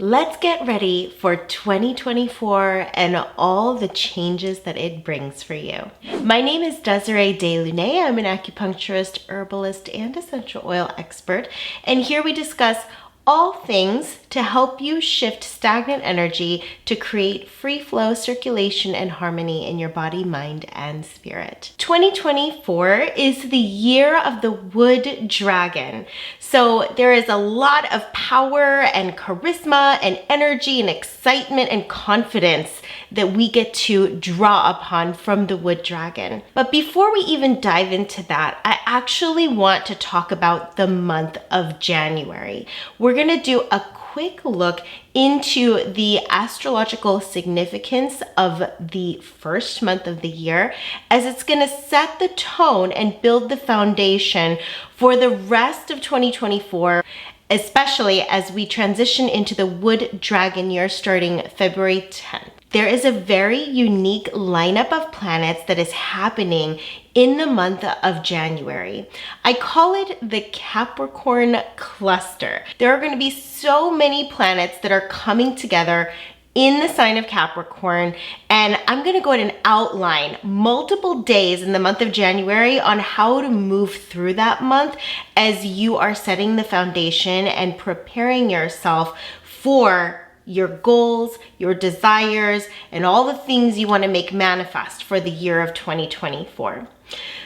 Let's get ready for 2024 and all the changes that it brings for you. My name is Desiree Deslunay. I'm an acupuncturist, herbalist, and essential oil expert. And here we discuss all things to help you shift stagnant energy to create free flow, circulation, and harmony in your body, mind, and spirit. 2024 is the year of the wood dragon. So there is a lot of power and charisma and energy and excitement and confidence that we get to draw upon from the wood dragon. But before we even dive into that, I actually want to talk about the month of January. We're going to do a quick look into the astrological significance of the first month of the year, as it's going to set the tone and build the foundation for the rest of 2024, especially as we transition into the wood dragon year starting February 10th. There is a very unique lineup of planets that is happening in the month of January. I call it the Capricorn cluster. There are going to be so many planets that are coming together in the sign of Capricorn, and I'm going to go ahead and outline multiple days in the month of January on how to move through that month as you are setting the foundation and preparing yourself for your goals, your desires, and all the things you want to make manifest for the year of 2024.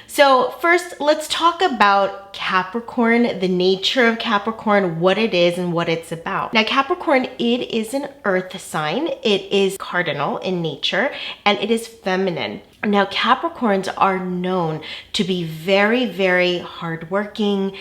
So first, let's talk about Capricorn, the nature of Capricorn, what it is and what it's about. Now, Capricorn, it is an earth sign. It is cardinal in nature, and it is feminine. Now, Capricorns are known to be very, very hardworking,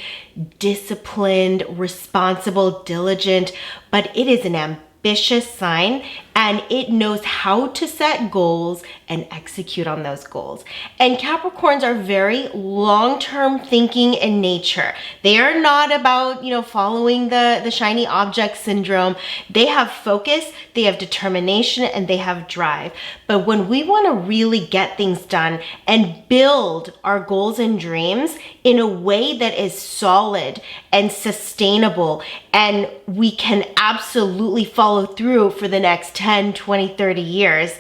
disciplined, responsible, diligent, but it is an ambitious sign, and it knows how to set goals and execute on those goals. And Capricorns are very long-term thinking in nature. They are not about, following the shiny object syndrome. They have focus, they have determination, and they have drive. But when we want to really get things done and build our goals and dreams in a way that is solid and sustainable, and we can absolutely follow through for the next 10, 20, 30 years,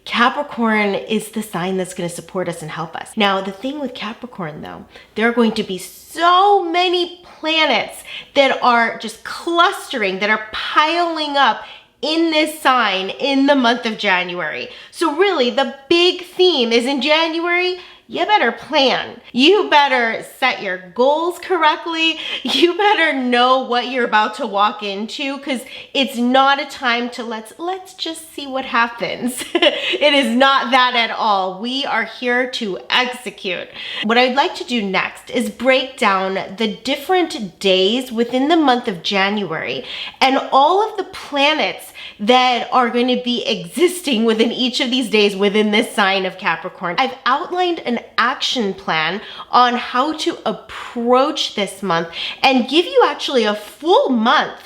Capricorn is the sign that's going to support us and help us. Now, the thing with Capricorn, though, there are going to be so many planets that are just clustering, that are piling up in this sign in the month of January. So really, the big theme is in January, you better plan. You better set your goals correctly. You better know what you're about to walk into, because it's not a time to let's just see what happens. It is not that at all. We are here to execute. What I'd like to do next is break down the different days within the month of January and all of the planets that are going to be existing within each of these days within this sign of Capricorn. I've outlined an action plan on how to approach this month and give you actually a full month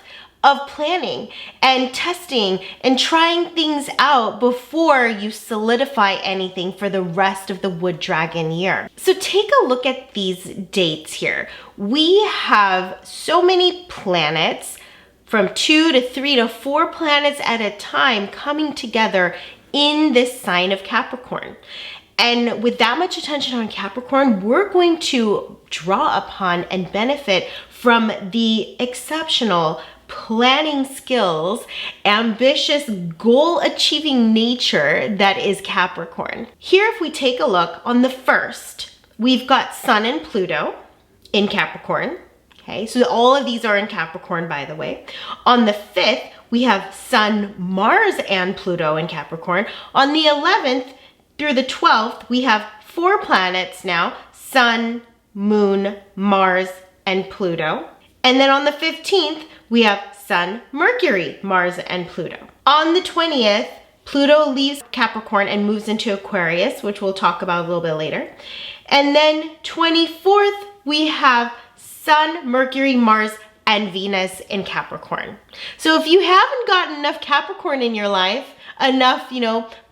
of planning and testing and trying things out before you solidify anything for the rest of the wood dragon year. So take a look at these dates here. We have so many planets, from 2 to 3 to 4 planets at a time coming together in this sign of Capricorn. And with that much attention on Capricorn, we're going to draw upon and benefit from the exceptional planning skills, ambitious, goal-achieving nature that is Capricorn. Here, if we take a look on the 1st, we've got Sun and Pluto in Capricorn. Okay, so all of these are in Capricorn, by the way. On the 5th, we have Sun, Mars, and Pluto in Capricorn. On the 11th through the 12th, we have 4 planets now: Sun, Moon, Mars, and Pluto. And then on the 15th, we have Sun, Mercury, Mars, and Pluto. On the 20th, Pluto leaves Capricorn and moves into Aquarius, which we'll talk about a little bit later. And then 24th, we have Sun, Mercury, Mars, and Venus in Capricorn. So if you haven't gotten enough Capricorn in your life, enough,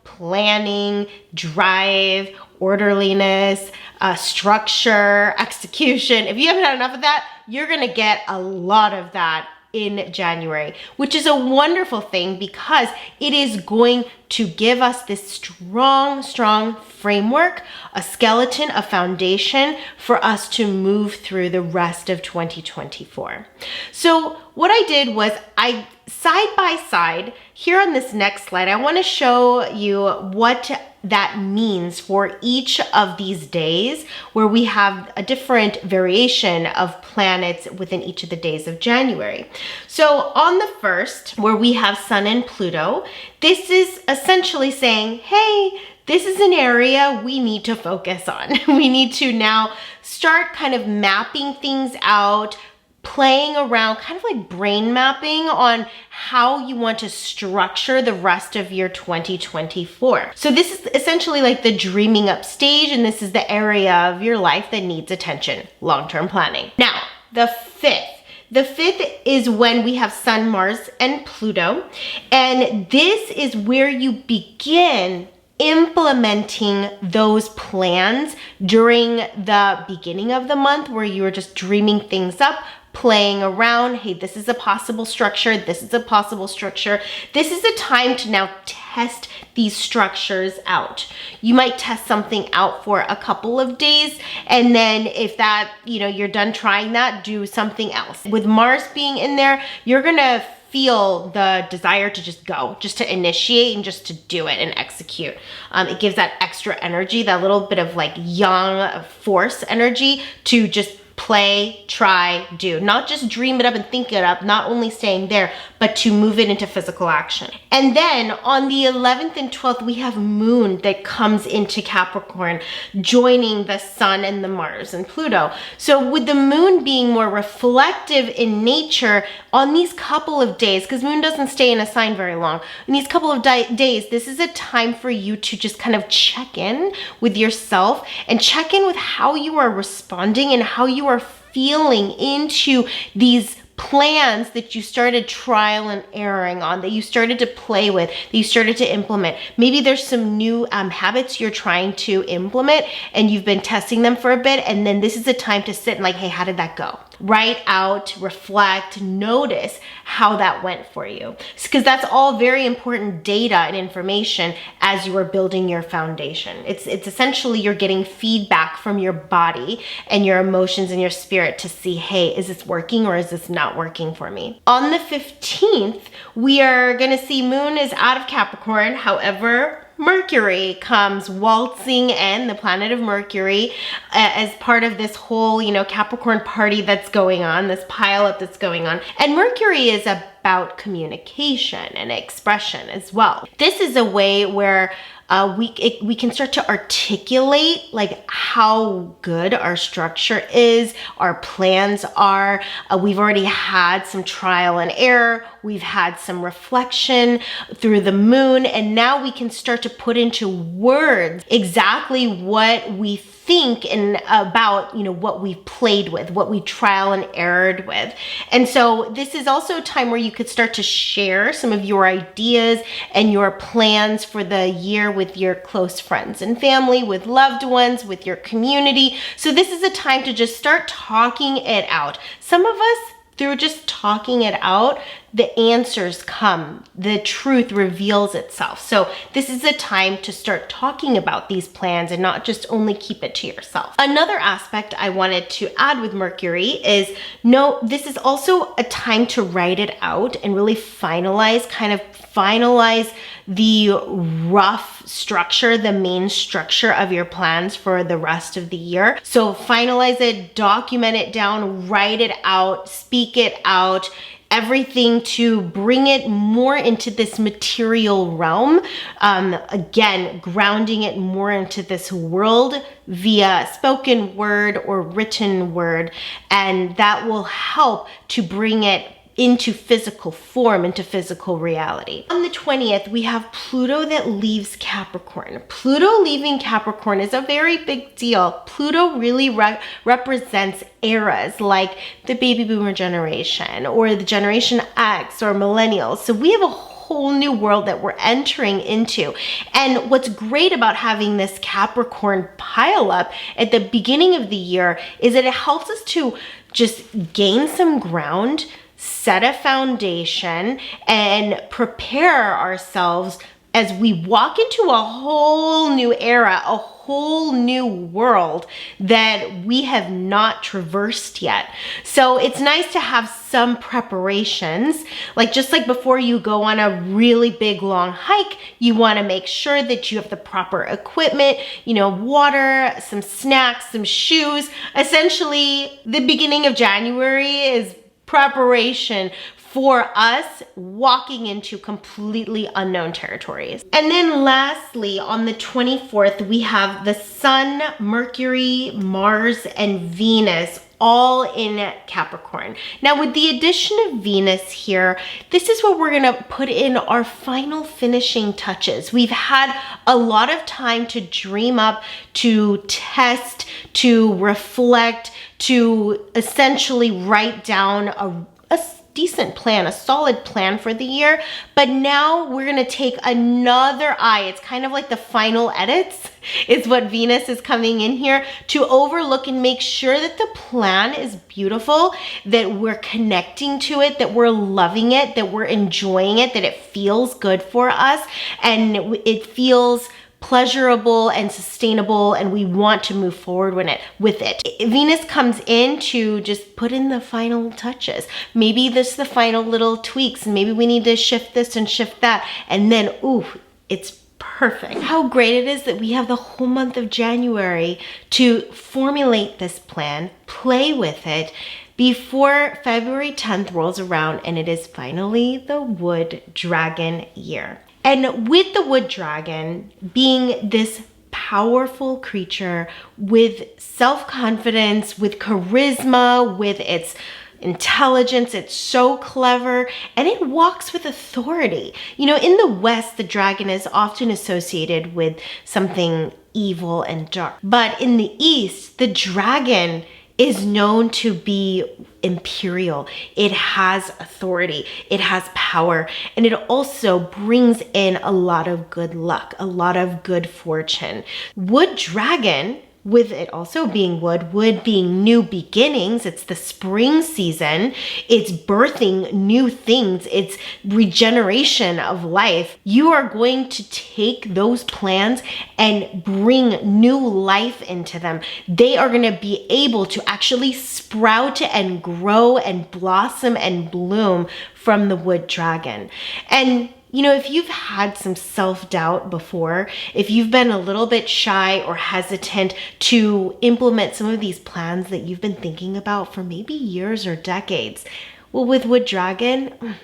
planning, drive, orderliness, structure, execution, if you haven't had enough of that, you're gonna get a lot of that in January, which is a wonderful thing because it is going to give us this strong framework, a skeleton, a foundation for us to move through the rest of 2024. So what I did was I side by side here on this next slide, I want to show you what that means for each of these days where we have a different variation of planets within each of the days of January. So on the first, where we have Sun and Pluto, this is essentially saying, hey, this is an area we need to focus on. We need to now start kind of mapping things out, playing around, kind of like brain mapping on how you want to structure the rest of your 2024. So this is essentially like the dreaming up stage, and this is the area of your life that needs attention, long-term planning. Now, the fifth is when we have Sun, Mars, and Pluto, and this is where you begin implementing those plans during the beginning of the month where you are just dreaming things up, playing around. Hey, this is a possible structure. This is a possible structure. This is a time to now test these structures out. You might test something out for a couple of days, and then if that, you're done trying that, do something else. With Mars being in there, you're gonna feel the desire to just go, just to initiate and just to do it and execute. It gives that extra energy, that little bit of like young force energy to just play, try, do. Not just dream it up and think it up, not only staying there, but to move it into physical action. And then on the 11th and 12th, we have Moon that comes into Capricorn, joining the Sun and the Mars and Pluto. So with the Moon being more reflective in nature, on these couple of days, because Moon doesn't stay in a sign very long, in these couple of days, this is a time for you to just kind of check in with yourself and check in with how you are responding and how you are feeling into these plans that you started trial and erroring on, that you started to play with, that you started to implement. Maybe there's some new habits you're trying to implement and you've been testing them for a bit, and then this is a time to sit and like, hey, how did that go? Write out, reflect, notice how that went for you. Because that's all very important data and information as you are building your foundation. It's essentially you're getting feedback from your body and your emotions and your spirit to see, hey, is this working or is this not working for me? On the 15th, we are gonna see Moon is out of Capricorn. However, Mercury comes waltzing in, the planet of Mercury, as part of this whole, Capricorn party that's going on, this pileup that's going on. And Mercury is about communication and expression as well. This is a way where we can start to articulate like how good our structure is, our plans are. We've already had some trial and error. We've had some reflection through the Moon, and now we can start to put into words exactly what we think and about, what we've played with, what we trial and errored with. And so this is also a time where you could start to share some of your ideas and your plans for the year with your close friends and family, with loved ones, with your community. So this is a time to just start talking it out. Some of us, through just talking it out, the answers come, the truth reveals itself. So this is a time to start talking about these plans and not just only keep it to yourself. Another aspect I wanted to add with Mercury is, this is also a time to write it out and really finalize the rough structure, the main structure of your plans for the rest of the year. So finalize it, document it down, write it out, speak it out, everything to bring it more into this material realm. Again, grounding it more into this world via spoken word or written word. And that will help to bring it into physical form, into physical reality. On the 20th, we have Pluto that leaves Capricorn. Pluto leaving Capricorn is a very big deal. Pluto really represents eras like the baby boomer generation or the Generation X or millennials. So we have a whole new world that we're entering into. And what's great about having this Capricorn pile up at the beginning of the year is that it helps us to just gain some ground, set a foundation, and prepare ourselves as we walk into a whole new era, a whole new world that we have not traversed yet. So it's nice to have some preparations, just like before you go on a really big long hike, you want to make sure that you have the proper equipment, water, some snacks, some shoes. Essentially, the beginning of January is preparation for us walking into completely unknown territories. And then lastly, on the 24th, we have the Sun, Mercury, Mars, and Venus all in Capricorn. Now with the addition of Venus here, this is where we're gonna put in our final finishing touches. We've had a lot of time to dream up, to test, to reflect, to essentially write down a decent plan, a solid plan for the year. But now we're gonna take another eye. It's kind of like the final edits is what Venus is coming in here to overlook and make sure that the plan is beautiful, that we're connecting to it, that we're loving it, that we're enjoying it, that it feels good for us, and it feels pleasurable and sustainable, and we want to move forward with it. Venus comes in to just put in the final touches. Maybe this is the final little tweaks, and maybe we need to shift this and shift that, and then, ooh, it's perfect. How great it is that we have the whole month of January to formulate this plan, play with it, before February 10th rolls around and it is finally the Wood Dragon year. And with the Wood Dragon being this powerful creature with self-confidence, with charisma, with its intelligence, it's so clever, and it walks with authority. In the West, the dragon is often associated with something evil and dark. But in the East, the dragon is known to be imperial. It has authority, it has power, and it also brings in a lot of good luck, a lot of good fortune. Wood Dragon, with it also being wood being new beginnings, it's the spring season, it's birthing new things, it's regeneration of life. You are going to take those plans and bring new life into them. They are going to be able to actually sprout and grow and blossom and bloom from the Wood Dragon. And if you've had some self-doubt before, if you've been a little bit shy or hesitant to implement some of these plans that you've been thinking about for maybe years or decades, well, with Wood Dragon,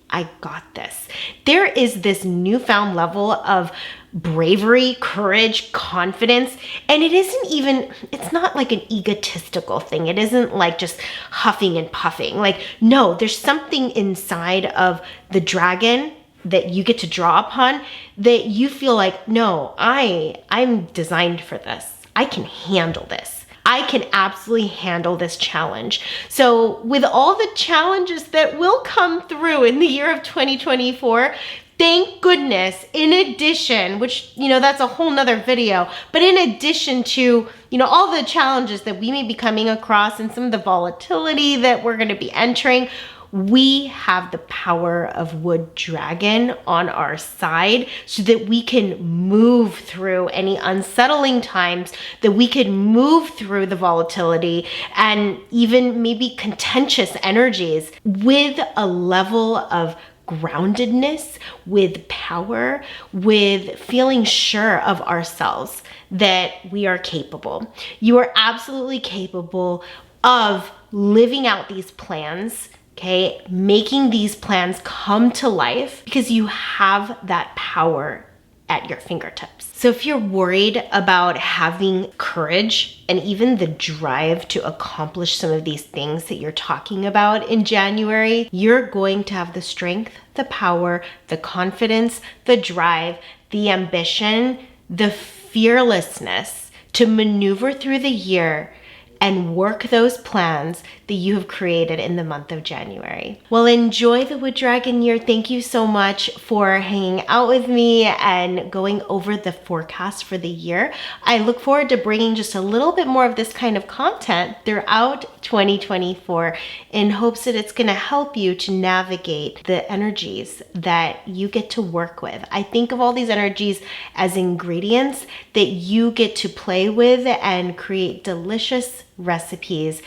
I got this. There is this newfound level of bravery, courage, confidence, and it's not like an egotistical thing. It isn't like just huffing and puffing. No, there's something inside of the dragon that you get to draw upon that you feel like, no, I'm designed for this. I can handle this. I can absolutely handle this challenge. So with all the challenges that will come through in the year of 2024, thank goodness, in addition, which, that's a whole nother video, but in addition to, all the challenges that we may be coming across and some of the volatility that we're going to be entering, we have the power of Wood Dragon on our side so that we can move through any unsettling times, that we can move through the volatility and even maybe contentious energies with a level of groundedness, with power, with feeling sure of ourselves that we are capable. You are absolutely capable of living out these plans, okay, making these plans come to life because you have that power at your fingertips. So if you're worried about having courage and even the drive to accomplish some of these things that you're talking about in January, you're going to have the strength, the power, the confidence, the drive, the ambition, the fearlessness to maneuver through the year and work those plans that you have created in the month of January. Well, enjoy the Wood Dragon year. Thank you so much for hanging out with me and going over the forecast for the year. I look forward to bringing just a little bit more of this kind of content throughout 2024 in hopes that it's going to help you to navigate the energies that you get to work with. I think of all these energies as ingredients that you get to play with and create delicious recipes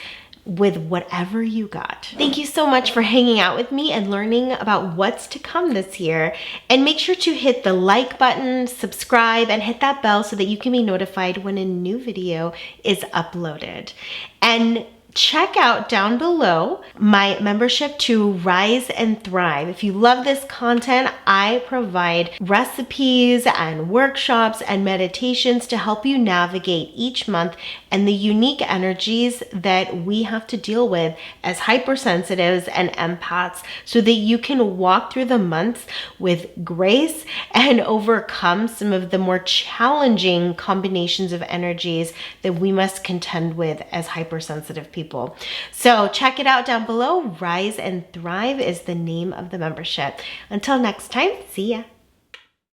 with whatever you got. Thank you so much for hanging out with me and learning about what's to come this year. And make sure to hit the like button, subscribe, and hit that bell so that you can be notified when a new video is uploaded. And check out down below my membership to Rise and Thrive. If you love this content, I provide recipes and workshops and meditations to help you navigate each month and the unique energies that we have to deal with as hypersensitives and empaths so that you can walk through the months with grace and overcome some of the more challenging combinations of energies that we must contend with as hypersensitive people. So check it out down below. Rise and Thrive is the name of the membership. Until next time, see ya.